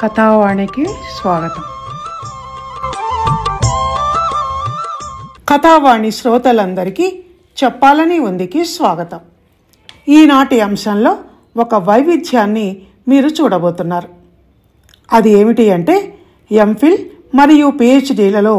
కథావాణికి స్వాగతం. కథావాణి శ్రోతలందరికీ చెప్పాలని ఉందికి స్వాగతం. ఈనాటి అంశంలో ఒక వైవిధ్యాన్ని మీరు చూడబోతున్నారు. అది ఏమిటి అంటే, ఎంఫిల్ మరియు పిహెచ్డీలలో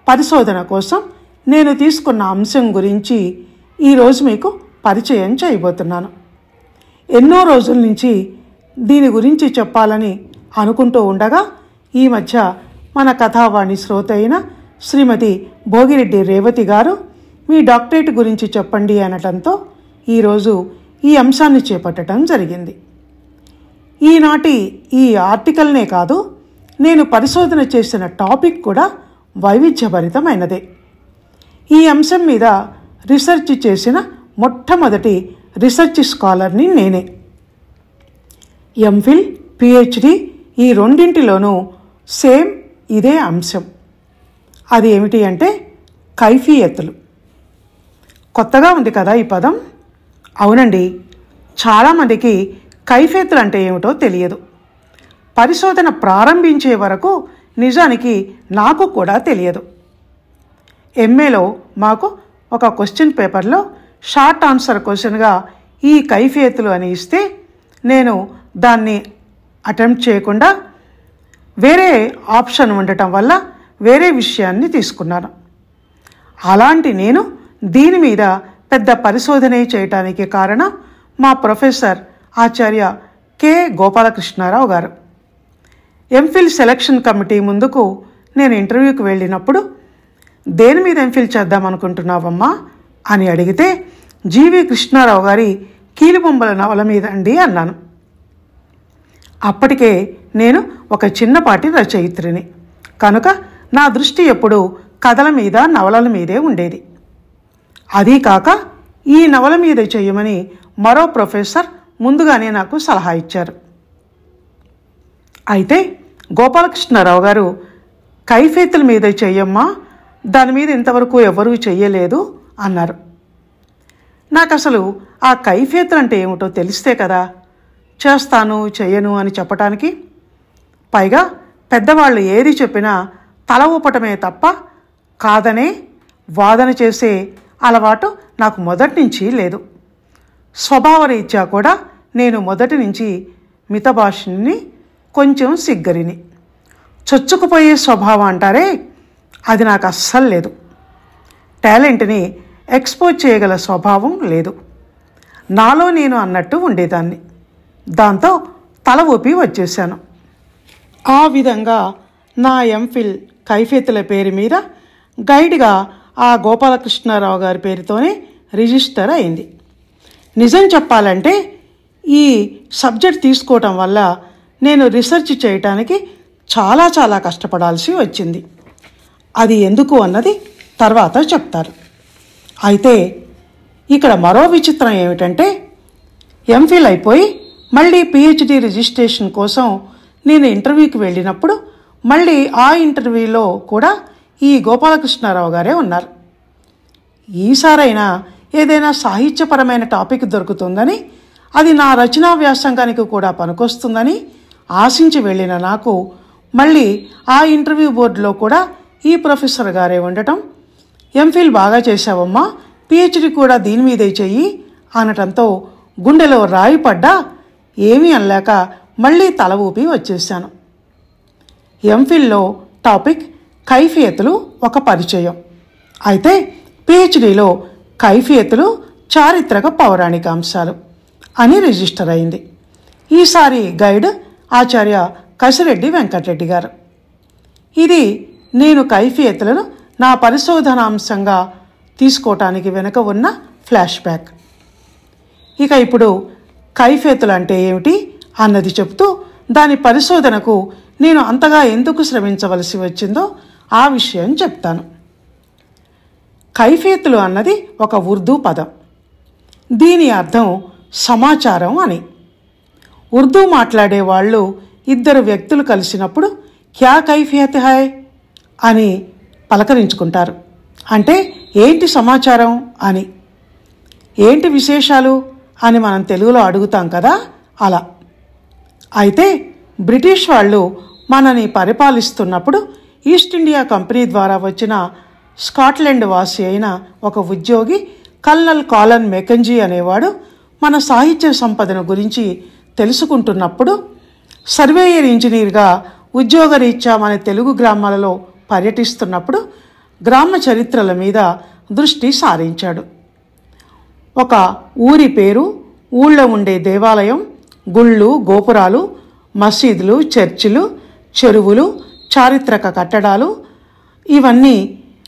పరిశోధన కోసం నేను తీసుకున్న అంశం గురించి ఈరోజు మీకు పరిచయం చేయబోతున్నాను. ఎన్నో రోజుల నుంచి దీని గురించి చెప్పాలని అనుకుంటూ ఉండగా ఈ మధ్య మన కథావాణి శ్రోత అయిన శ్రీమతి భోగిరెడ్డి రేవతి గారు మీ డాక్టరేట్ గురించి చెప్పండి అనటంతో ఈరోజు ఈ అంశాన్ని చేపట్టడం జరిగింది. ఈనాటి ఈ ఆర్టికల్నే కాదు, నేను పరిశోధన చేసిన టాపిక్ కూడా వైవిధ్యభరితమైనదే. ఈ అంశం మీద రీసెర్చ్ చేసిన మొట్టమొదటి రీసెర్చ్ స్కాలర్ని నేనే. ఎంఫిల్, పిహెచ్డి ఈ రెండింటిలోనూ సేమ్ ఇదే అంశం. అది ఏమిటి అంటే కైఫియత్తులు. కొత్తగా ఉంది కదా ఈ పదం? అవునండి, చాలామందికి కైఫియత్తులు అంటే ఏమిటో తెలియదు. పరిశోధన ప్రారంభించే వరకు నిజానికి నాకు కూడా తెలియదు. ఎంఏలో మాకు ఒక క్వశ్చన్ పేపర్లో షార్ట్ ఆన్సర్ క్వశ్చన్గా ఈ కైఫియత్తులు అని ఇస్తే నేను దాన్ని అటెంప్ట్ చేయకుండా వేరే ఆప్షన్ ఉండటం వల్ల వేరే విషయాన్ని తీసుకున్నాను. అలాంటి నేను దీని మీద పెద్ద పరిశోధనే చేయటానికి కారణం మా ప్రొఫెసర్ ఆచార్య కె గోపాలకృష్ణారావు గారు. ఎంఫిల్ సెలక్షన్ కమిటీ ముందుకు నేను ఇంటర్వ్యూకి వెళ్ళినప్పుడు, దేని మీద ఎంఫిల్ చేద్దామనుకుంటున్నావమ్మా అని అడిగితే, జీవి కృష్ణారావు గారి కీలుబొమ్మల నవల మీద అండి అన్నాను. అప్పటికే నేను ఒక చిన్నపాటి రచయిత్రిని కనుక నా దృష్టి ఎప్పుడూ కథల మీద, నవలల మీదే ఉండేది. అదీ కాక ఈ నవల మీద చేయమని మరో ప్రొఫెసర్ ముందుగానే నాకు సలహా ఇచ్చారు. అయితే గోపాలకృష్ణారావు గారు కైఫియత్తుల మీద చెయ్యమ్మా, దాని మీద ఇంతవరకు ఎవరూ చెయ్యలేదు అన్నారు. నాకు అసలు ఆ కైఫియత్తులు అంటే ఏమిటో తెలిస్తే కదా చేస్తాను చెయ్యను అని చెప్పటానికి. పైగా పెద్దవాళ్ళు ఏది చెప్పినా తల ఊపటమే తప్ప కాదనే వాదన చేసే అలవాటు నాకు మొదటి నుంచి లేదు. స్వభావరీత్యా కూడా నేను మొదటి నుంచి మితభాషిని, కొంచెం సిగ్గరిని. చొచ్చుకుపోయే స్వభావం అంటారే, అది నాకు అస్సలు లేదు. టాలెంట్ని ఎక్స్పోజ్ చేయగల స్వభావం లేదు. నాలో నేను అన్నట్టు ఉండేదాన్ని. దాంతో తల ఊపి వచ్చేసాను. ఆ విధంగా నా ఎంఫిల్ కైఫియత్తుల పేరు మీద గైడ్గా ఆ గోపాలకృష్ణారావు గారి పేరుతోనే రిజిస్టర్ అయింది. నిజం చెప్పాలంటే ఈ సబ్జెక్ట్ తీసుకోవటం వల్ల నేను రీసెర్చ్ చేయటానికి చాలా చాలా కష్టపడాల్సి వచ్చింది. అది ఎందుకు అన్నది తర్వాత చెప్తారు. అయితే ఇక్కడ మరో విచిత్రం ఏమిటంటే, ఎంఫిల్ అయిపోయి మళ్ళీ పిహెచ్డి రిజిస్ట్రేషన్ కోసం నేను ఇంటర్వ్యూకి వెళ్ళినప్పుడు మళ్ళీ ఆ ఇంటర్వ్యూలో కూడా ఈ గోపాలకృష్ణారావు గారే ఉన్నారు. ఈసారైనా ఏదైనా సాహిత్యపరమైన టాపిక్ దొరుకుతుందని, అది నా రచనా వ్యాసంగానికి కూడా పనికొస్తుందని ఆశించి వెళ్ళిన నాకు మళ్ళీ ఆ ఇంటర్వ్యూ బోర్డులో కూడా ఈ ప్రొఫెసర్ గారే ఉండటం, ఎంఫిల్ బాగా చేశావమ్మా, పిహెచ్డి కూడా దీని మీదే చెయ్యి అనటంతో గుండెలో రాయి పడ్డా ఏమీ అనలేక మళ్ళీ తల ఊపి వచ్చేసాను. ఎంఫిల్లో టాపిక్ కైఫియత్తులు ఒక పరిచయం. అయితే పిహెచ్డిలో కైఫియత్తులు చారిత్రక పౌరాణిక అంశాలు అని రిజిస్టర్ అయింది. ఈసారి గైడ్ ఆచార్య కసిరెడ్డి వెంకటరెడ్డి గారు. ఇది నేను కైఫియత్తులను నా పరిశోధనాంశంగా తీసుకోవటానికి వెనుక ఉన్న ఫ్లాష్ బ్యాక్. ఇక ఇప్పుడు కైఫియత్తులు అంటే ఏమిటి అన్నది చెప్తూ దాని పరిశోధనకు నేను అంతగా ఎందుకు శ్రమించవలసి వచ్చిందో ఆ విషయం చెప్తాను. కైఫియత్తులు అన్నది ఒక ఉర్దూ పదం. దీని అర్థం సమాచారం అని. ఉర్దూ మాట్లాడే వాళ్ళు ఇద్దరు వ్యక్తులు కలిసినప్పుడు క్యా కైఫియత్ హై అని పలకరించుకుంటారు. అంటే ఏంటి సమాచారం అని, ఏంటి విశేషాలు అని మనం తెలుగులో అడుగుతాం కదా, అలా. అయితే బ్రిటిష్ వాళ్ళు మనని పరిపాలిస్తున్నప్పుడు ఈస్ట్ ఇండియా కంపెనీ ద్వారా వచ్చిన స్కాట్లాండ్ వాసి అయిన ఒక ఉద్యోగి కల్నల్ కాలన్ మెకంజీ అనేవాడు మన సాహిత్య సంపదను గురించి తెలుసుకుంటున్నప్పుడు సర్వేయర్ ఇంజనీర్గా ఉద్యోగరీత్యా మన తెలుగు గ్రామాలలో పర్యటిస్తున్నప్పుడు గ్రామ చరిత్రల మీద దృష్టి సారించాడు. ఒక ఊరి పేరు, ఊళ్ళో ఉండే దేవాలయం, గుళ్ళు, గోపురాలు, మసీదులు, చర్చిలు, చెరువులు, చారిత్రక కట్టడాలు ఇవన్నీ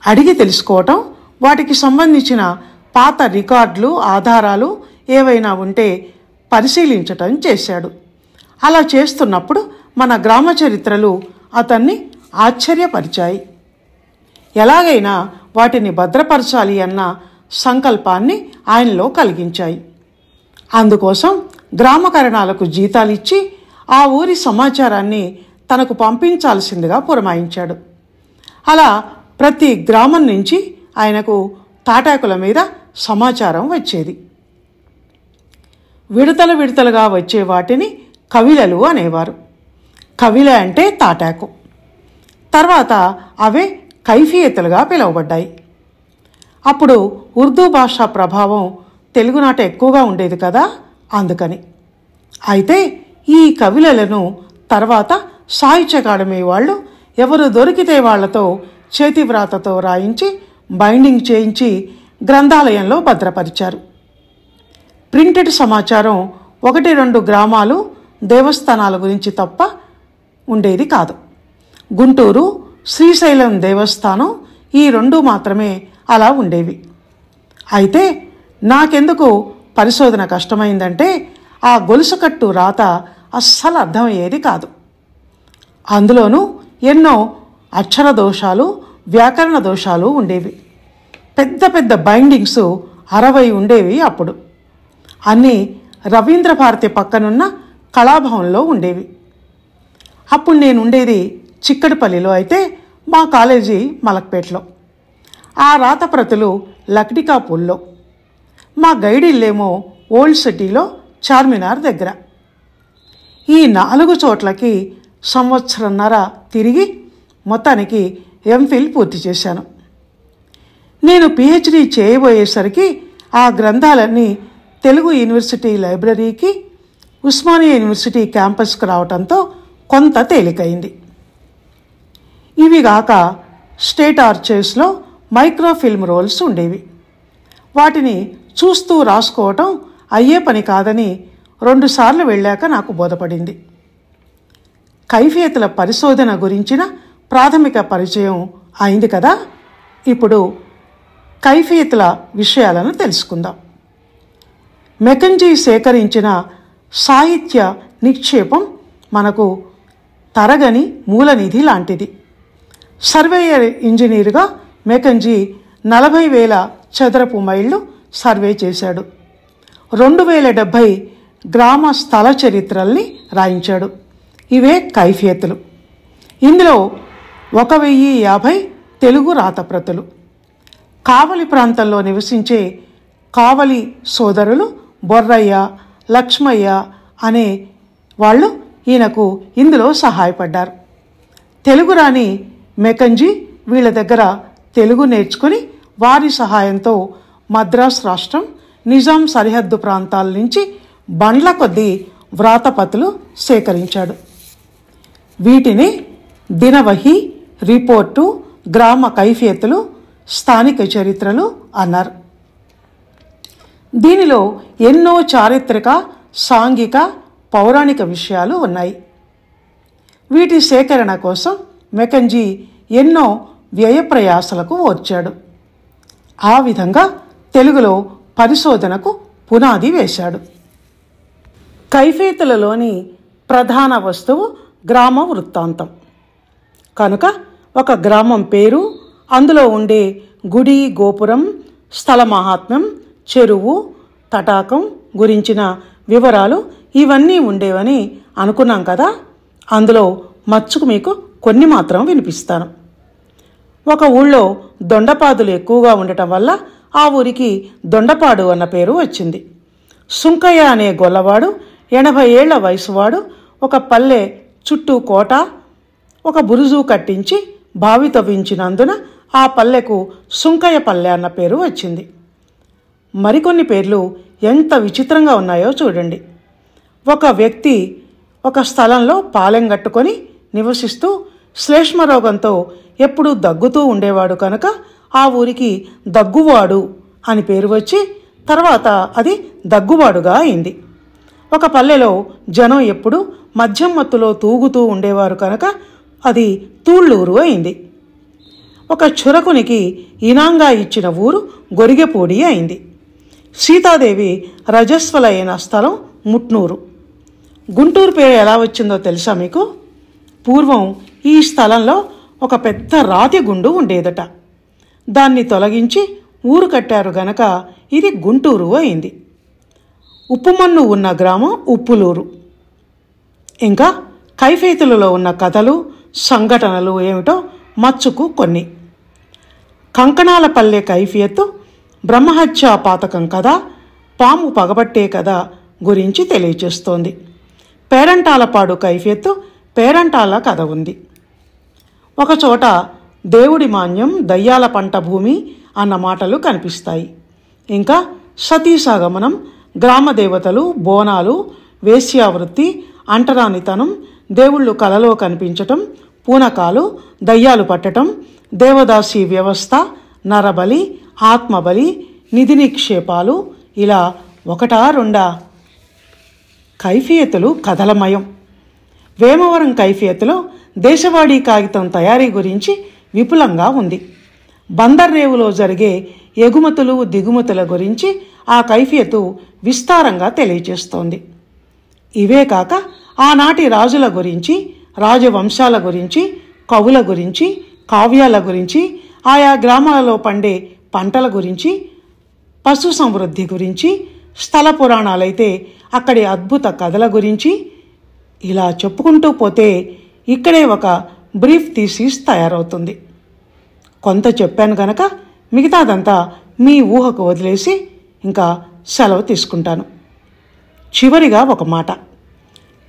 అడిగి తెలుసుకోవటం, వాటికి సంబంధించిన పాత రికార్డులు, ఆధారాలు ఏవైనా ఉంటే పరిశీలించటం చేశాడు. అలా చేస్తున్నప్పుడు మన గ్రామ చరిత్రలు అతన్ని ఆశ్చర్యపరిచాయి. ఎలాగైనా వాటిని భద్రపరచాలి అన్న సంకల్పాన్ని ఆయనలో కలిగించాయి. అందుకోసం గ్రామకరణాలకు జీతాలిచ్చి ఆ ఊరి సమాచారాన్ని తనకు పంపించాల్సిందిగా పురమాయించాడు. అలా ప్రతి గ్రామం నుంచి ఆయనకు తాటాకుల మీద సమాచారం వచ్చేది. విడతలుగా వచ్చే వాటిని కవిలలు అనేవారు. కవిల అంటే తాటాకు. తర్వాత అవే కైఫియతులుగా పిలువబడ్డాయి. అప్పుడు ఉర్దూ భాషా ప్రభావం తెలుగునాట ఎక్కువగా ఉండేది కదా, అందుకని. అయితే ఈ కవిలలను తర్వాత సాహిత్య అకాడమీ వాళ్ళు ఎవరు దొరికితే వాళ్లతో చేతివ్రాతతో రాయించి బైండింగ్ చేయించి గ్రంథాలయంలో భద్రపరిచారు. ప్రింటెడ్ సమాచారం 1-2 గ్రామాలు, దేవస్థానాల గురించి తప్ప ఉండేది కాదు. గుంటూరు, శ్రీశైలం దేవస్థానం ఈ 2 మాత్రమే అలా ఉండేవి. అయితే నాకెందుకు పరిశోధన కష్టమైందంటే ఆ గొలుసుకట్టు రాత అస్సలు అర్థమయ్యేది కాదు. అందులోనూ ఎన్నో అక్షర దోషాలు, వ్యాకరణ దోషాలు ఉండేవి. పెద్ద పెద్ద బైండింగ్స్ 60 ఉండేవి. అప్పుడు అన్నీ రవీంద్ర భారతి పక్కనున్న కళాభవన్లో ఉండేవి. అప్పుడు నేను ఉండేది చిక్కడపల్లిలో, అయితే మా కాలేజీ మలక్పేటలో. ఆ రాత ప్రతులు లక్డికాపూల్లో. మా గైడ్ ఇల్లేమో ఓల్డ్ సిటీలో చార్మినార్ దగ్గర. ఈ 4 చోట్లకి సంవత్సరంన్నర తిరిగి మొత్తానికి ఎంఫిల్ పూర్తి చేశాను. నేను పిహెచ్డి చేయబోయేసరికి ఆ గ్రంథాలన్నీ తెలుగు యూనివర్సిటీ లైబ్రరీకి, ఉస్మానియా యూనివర్సిటీ క్యాంపస్కు రావడంతో కొంత తేలికైంది. ఇవిగాక స్టేట్ ఆర్చైవ్స్లో మైక్రోఫిల్మ్ రోల్స్ ఉండేవి. వాటిని చూస్తూ రాసుకోవటం అయ్యే పని కాదని 2 సార్లు వెళ్ళాక నాకు బోధపడింది. కైఫియతుల పరిశోధన గురించిన ప్రాథమిక పరిచయం అయింది కదా. ఇప్పుడు కైఫియతుల విషయాలను తెలుసుకుందాం. మెకంజీ సేకరించిన సాహిత్య నిక్షేపం మనకు తరగని మూలనిధి లాంటిది. సర్వేయర్ ఇంజనీరుగా మెకంజీ 40,000 చదరపు మైళ్ళు సర్వే చేశాడు. 2,070 గ్రామ స్థల చరిత్రల్ని రాయించాడు. ఇవే కైఫియతులు. ఇందులో 1,050 తెలుగు రాతప్రతులు. కావలి ప్రాంతంలో నివసించే కావలి సోదరులు బొర్రయ్య, లక్ష్మయ్య అనే వాళ్ళు ఈయనకు ఇందులో సహాయపడ్డారు. తెలుగు రాని మెకంజీ వీళ్ళ దగ్గర తెలుగు నేర్చుకుని వారి సహాయంతో మద్రాస్ రాష్ట్రం, నిజాం సరిహద్దు ప్రాంతాల నుంచి బండ్ల కొద్దీ వ్రాతపతులు సేకరించాడు. వీటిని దినవహి, రిపోర్టు, గ్రామ కైఫియతులు, స్థానిక చరిత్రలు అన్నారు. దీనిలో ఎన్నో చారిత్రక, సాంఘిక, పౌరాణిక విషయాలు ఉన్నాయి. వీటి సేకరణ కోసం మెకంజీ ఎన్నో వ్యయప్రయాసలకు ఓర్చాడు. ఆ విధంగా తెలుగులో పరిశోధనకు పునాది వేశాడు. కైఫియతులలోని ప్రధాన వస్తువు గ్రామ వృత్తాంతం కనుక ఒక గ్రామం పేరు, అందులో ఉండే గుడి, గోపురం, స్థల మహాత్మ్యం, చెరువు, తటాకం గురించిన వివరాలు ఇవన్నీ ఉండేవని అనుకున్నాం కదా. అందులో మచ్చుకు మీకు కొన్ని మాత్రం వినిపిస్తాను. ఒక ఊళ్ళో దొండపాదులు ఎక్కువగా ఉండటం వల్ల ఆ ఊరికి దొండపాడు అన్న పేరు వచ్చింది. సుంకయ్య అనే గొల్లవాడు 80 ఏళ్ల వయసువాడు ఒక పల్లె చుట్టూ కోట, ఒక బురుజు కట్టించి బావి తవ్వించినందున ఆ పల్లెకు సుంకయ్య పల్లె అన్న పేరు వచ్చింది. మరికొన్ని పేర్లు ఎంత విచిత్రంగా ఉన్నాయో చూడండి. ఒక వ్యక్తి ఒక స్థలంలో పాలెం కట్టుకొని నివసిస్తూ శ్లేష్మ రోగంతో ఎప్పుడూ దగ్గుతూ ఉండేవాడు కనుక ఆ ఊరికి దగ్గువాడు అని పేరు వచ్చి తర్వాత అది దగ్గువాడుగా అయింది. ఒక పల్లెలో జనం ఎప్పుడు మద్యం మత్తులో తూగుతూ ఉండేవారు కనుక అది తూళ్ళూరు అయింది. ఒక చురకునికి ఇనాంగా ఇచ్చిన ఊరు గొరిగెపూడి అయింది. సీతాదేవి రజస్వలైన స్థలం ముట్నూరు. గుంటూరు పేరు ఎలా వచ్చిందో తెలుసా మీకు? పూర్వం ఈ స్థలంలో ఒక పెద్ద రాతి గుండు ఉండేదట. దాన్ని తొలగించి ఊరు కట్టారు గనక ఇది గుంటూరు అయింది. ఉప్పుమన్ను ఉన్న గ్రామం ఉప్పులూరు. ఇంకా కైఫేతులలో ఉన్న కథలు, సంఘటనలు ఏమిటో మచ్చుకు కొన్ని. కంకణాలపల్లె కైఫియత్తు బ్రహ్మహత్యా పాతకం కథ, పాము పగబట్టే కథ గురించి తెలియచేస్తోంది. పేరంటాలపాడు కైఫియత్తు పేరంటాల కథ ఉంది. ఒకచోట దేవుడి మాన్యం, దయ్యాల పంట భూమి అన్న మాటలు కనిపిస్తాయి. ఇంకా సతీసాగమనం, గ్రామదేవతలు, బోనాలు, వేశ్యావృత్తి, అంటరానితనం, దేవుళ్ళు కలలో కనిపించటం, పూనకాలు, దయ్యాలు పట్టటం, దేవదాసి వ్యవస్థ, నరబలి, ఆత్మబలి, నిధి నిక్షేపాలు, ఇలా ఒకటా రెండా? కైఫియతులు కథలమయం. వేమవరం కైఫియతులో దేశవాళీ కాగితం తయారీ గురించి విపులంగా ఉంది. బందర్రేవులో జరిగే ఎగుమతులు, దిగుమతుల గురించి ఆ కైఫియతు విస్తారంగా తెలియజేస్తోంది. ఇవే కాక ఆనాటి రాజుల గురించి, రాజవంశాల గురించి, కవుల గురించి, కావ్యాల గురించి, ఆయా గ్రామాలలో పండే పంటల గురించి, పశు సమృద్ధి గురించి, స్థల పురాణాలైతే అక్కడి అద్భుత కథల గురించి, ఇలా చెప్పుకుంటూ పోతే ఇక్కడే ఒక బ్రీఫ్ థీసిస్ తయారవుతుంది. కొంత చెప్పాను గనక మిగతాదంతా మీ ఊహకు వదిలేసి ఇంకా సెలవు తీసుకుంటాను. చివరిగా ఒక మాట.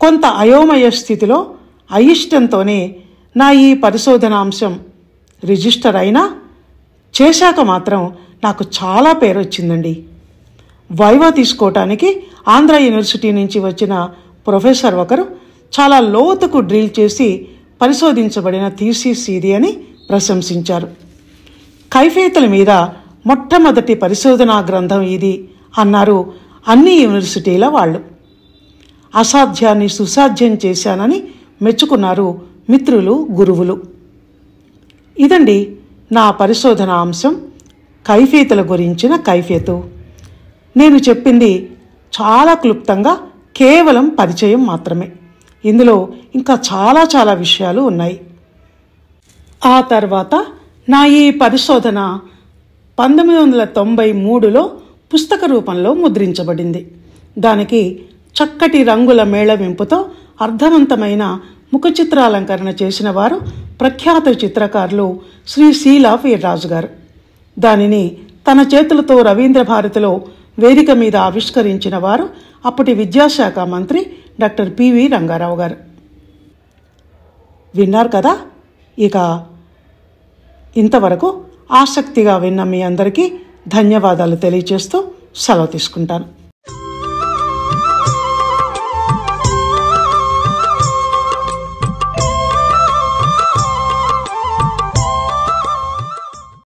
కొంత అయోమయ స్థితిలో అయిష్టంతోనే నా ఈ పరిశోధనాంశం రిజిస్టర్ అయినా చేశాక మాత్రం నాకు చాలా పేరు వచ్చిందండి. వైవా తీసుకోవటానికి ఆంధ్ర యూనివర్సిటీ నుంచి వచ్చిన ప్రొఫెసర్ ఒకరు చాలా లోతుకు డ్రిల్ చేసి పరిశోధించబడిన థీసిస్ ఇది అని ప్రశంసించారు. కైఫియతుల మీద మొట్టమొదటి పరిశోధనా గ్రంథం ఇది అన్నారు అన్ని యూనివర్సిటీల వాళ్ళు. అసాధ్యాన్ని సుసాధ్యం చేశానని మెచ్చుకున్నారు మిత్రులు, గురువులు. ఇదండి నా పరిశోధన అంశం, కైఫియతుల గురించిన కైఫియతు. నేను చెప్పింది చాలా క్లుప్తంగా కేవలం పరిచయం మాత్రమే. ఇందులో ఇంకా చాలా చాలా విషయాలు ఉన్నాయి. ఆ తర్వాత నా ఈ పరిశోధన 1993లో పుస్తక రూపంలో ముద్రించబడింది. దానికి చక్కటి రంగుల మేళవింపుతో అర్థవంతమైన ముఖ చిత్రాలంకరణ చేసిన వారు ప్రఖ్యాత చిత్రకారులు శ్రీ శీలా వీర్రాజు గారు. దానిని తన చేతులతో రవీంద్ర భారతిలో వేదిక మీద ఆవిష్కరించిన వారు అప్పటి విద్యాశాఖ మంత్రి డాక్టర్ పివి రంగారావు గారు. విన్నారు కదా? ఇక ఇంతవరకు ఆసక్తిగా విన్న మీ అందరికీ ధన్యవాదాలు తెలియజేస్తూ సెలవు తీసుకుంటాను.